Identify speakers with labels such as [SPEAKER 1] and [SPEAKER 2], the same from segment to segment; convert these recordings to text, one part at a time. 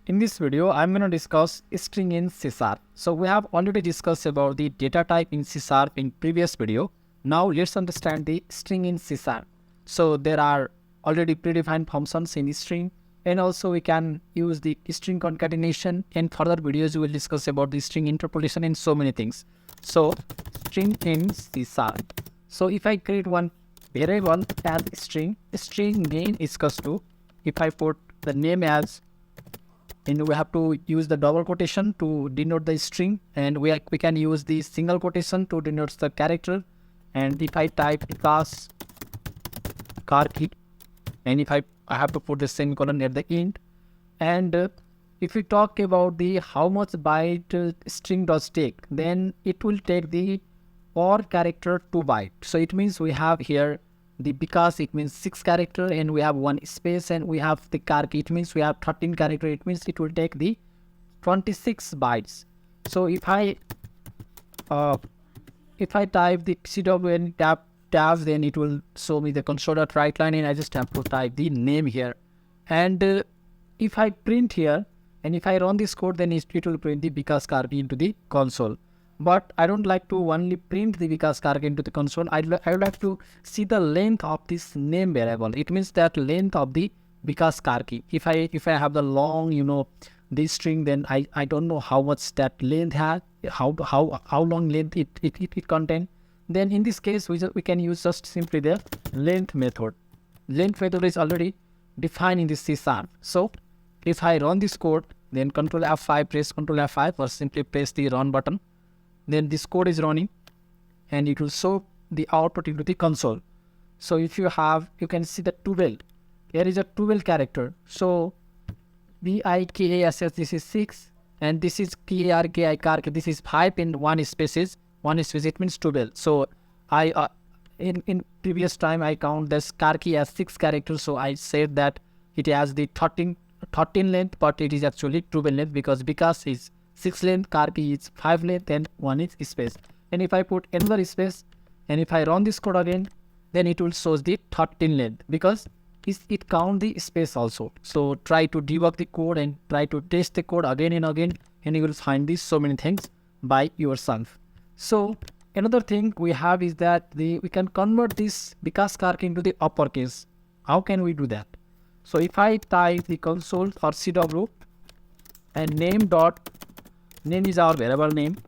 [SPEAKER 1] In this video, I'm going to discuss string in C#. So we have already discussed about the data type in C# in previous video. Now let's understand the string in C#. So there are already predefined functions in string, and also we can use the string concatenation. In further videos, we will discuss about the string interpolation and so many things. So string in C#. So if I create one variable as string name is equals to, if I put the name as, and we have to use the double quotation to denote the string, and we can use the single quotation to denote the character. And if I type class car key, and if I have to put the semicolon at the end. And if we talk about the how much byte string does take, then it will take the for character 2 byte. So it means we have here the because it means 6 character, and we have 1 space, and we have the car key, it means we have 13 character. It means it will take the 26 bytes. So if I type the CWN tabs, then it will show me the console.writeLine, and I just have to type the name here. And if I print here, and if I run this code, then it will print the because car key into the console. But I don't like to only print the because car key into the console. I would like to see the length of this name variable. It means that length of the because car key. If I have the long, this string, then I don't know how much that length has, how long length it contain. Then in this case, we can use just simply the length method. Length method is already defined in the C#. So if I run this code, then Control F5, press Control F5, or simply press the run button. Then this code is running, and it will show the output into the console. So if you can see the 12. Here is a 12 character. So BIKASS, this is 6, and this is KARKI, this is 5, and 1 space, it means 12. So I in previous time I count this car key as 6 characters, so I said that it has the 13 length, but it is actually 12 length because is 6 length, car key is 5 length, and 1 is space. And if I put another space, and if I run this code again, then it will show the 13 length because it count the space also. So try to debug the code and try to test the code again and again, and you will find these so many things by yourself. So another thing we have is that we can convert this because car key into the uppercase. How can we do that? So if I type the console or CW and name is our variable name,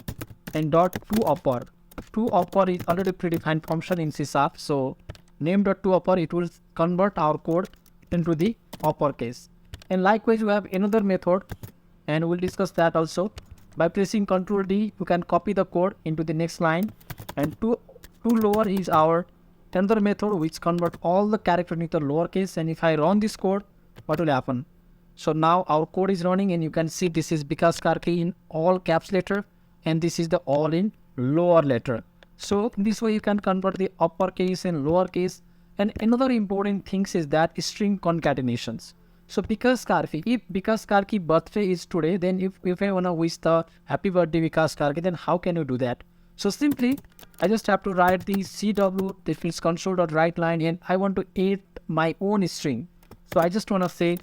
[SPEAKER 1] and .ToUpper. ToUpper is already predefined function in C#. So name.ToUpper, it will convert our code into the uppercase. And likewise, we have another method, and we'll discuss that also. By pressing Ctrl D, you can copy the code into the next line. And ToLower is our another method which convert all the character into the lowercase. And if I run this code, what will happen? So now our code is running, and you can see this is because car key in all caps letter, and this is the all in lower letter. So this way you can convert the uppercase and lowercase. And another important thing is that string concatenations. So because car key, if because car key birthday is today, then if I wanna wish the happy birthday because car key, then how can you do that? So simply I just have to write the CW, that means console.writeLine, and I want to add my own string. So I just wanna say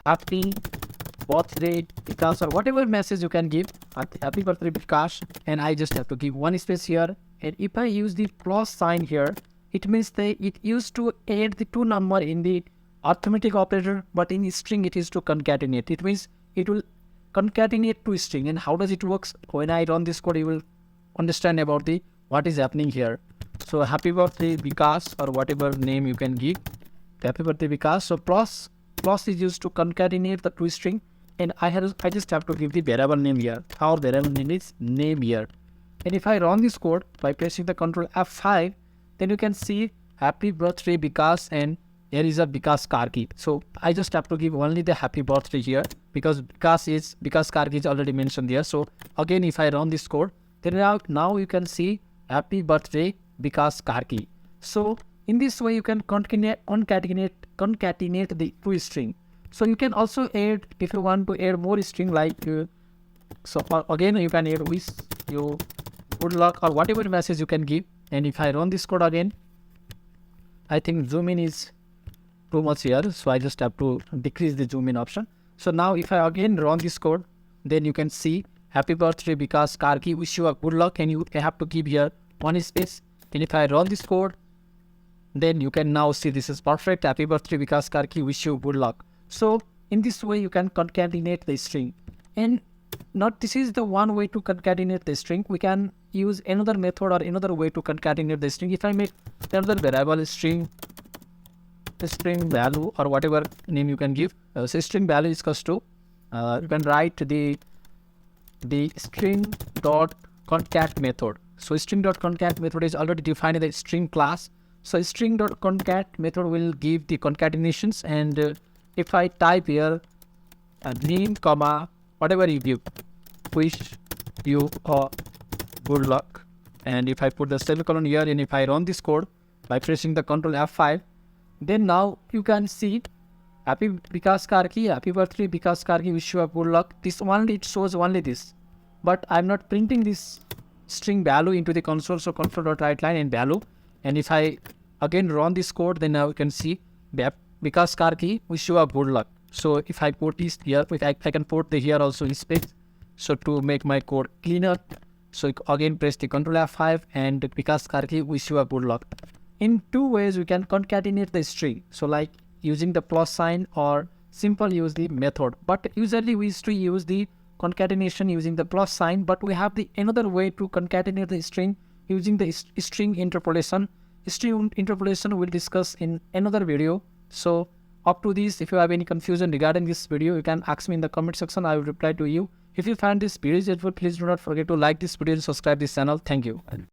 [SPEAKER 1] happy birthday Vikas, or whatever message you can give, happy birthday Vikas, and I just have to give 1 space here. And if I use the plus sign here, it means that it used to add the 2 number in the arithmetic operator, but in string it is to concatenate. It means it will concatenate to string. And how does it works? When I run this code, you will understand about what is happening here. So happy birthday Vikas, or whatever name you can give, happy birthday Vikas. So plus is used to concatenate the 2 string, and I just have to give the variable name here. Our variable name is name here. And if I run this code by pressing the Control F5, then you can see happy birthday Vikas, and here is a Vikas car key. So I just have to give only the happy birthday here because Vikas car key is already mentioned there. So again, if I run this code, then now you can see happy birthday Vikas car key. So in this way, you can concatenate the 2 string. So you can also add, if you want to add more string, like so again you can add wish you good luck, or whatever message you can give. And if I run this code again, I think zoom in is too much here, so I just have to decrease the zoom in option. So now if I again run this code, then you can see happy birthday Vikas Karki, wish you a good luck, and you have to give here one space. And if I run this code, then you can now see this is perfect. Happy birthday Vikas Karki, wish you good luck. So in this way you can concatenate the string. And not this is the one way to concatenate the string. We can use another method or another way to concatenate the string. If I make another variable string value or whatever name you can give, so string value is equals to you can write the string dot concat method. So string dot concat method is already defined in the string class. So string dot concat method will give the concatenations, and if I type here name comma whatever you give, wish you a good luck, and if I put the semicolon here, and if I run this code by pressing the Ctrl F5, then now you can see happy Vikas Karki, happy birthday Vikas Karki, wish you a good luck. This only, it shows only this, but I'm not printing this string value into the console. So console.writeLine and value, and if I again run this code, then now you can see Vikas Karki, wish you a good luck. So if I put this here, I can put the here also in space, so to make my code cleaner. So again press the Ctrl F5 and Vikas Karki, wish you a good luck. In two ways we can concatenate the string, so like using the plus sign or simple use the method, but usually we used to use the concatenation using the plus sign, but we have the another way to concatenate the string using the string interpolation. String interpolation we'll discuss in another video. So up to this, if you have any confusion regarding this video, you can ask me in the comment section. I will reply to you. If you find this video helpful, please do not forget to like this video and subscribe this channel. Thank you.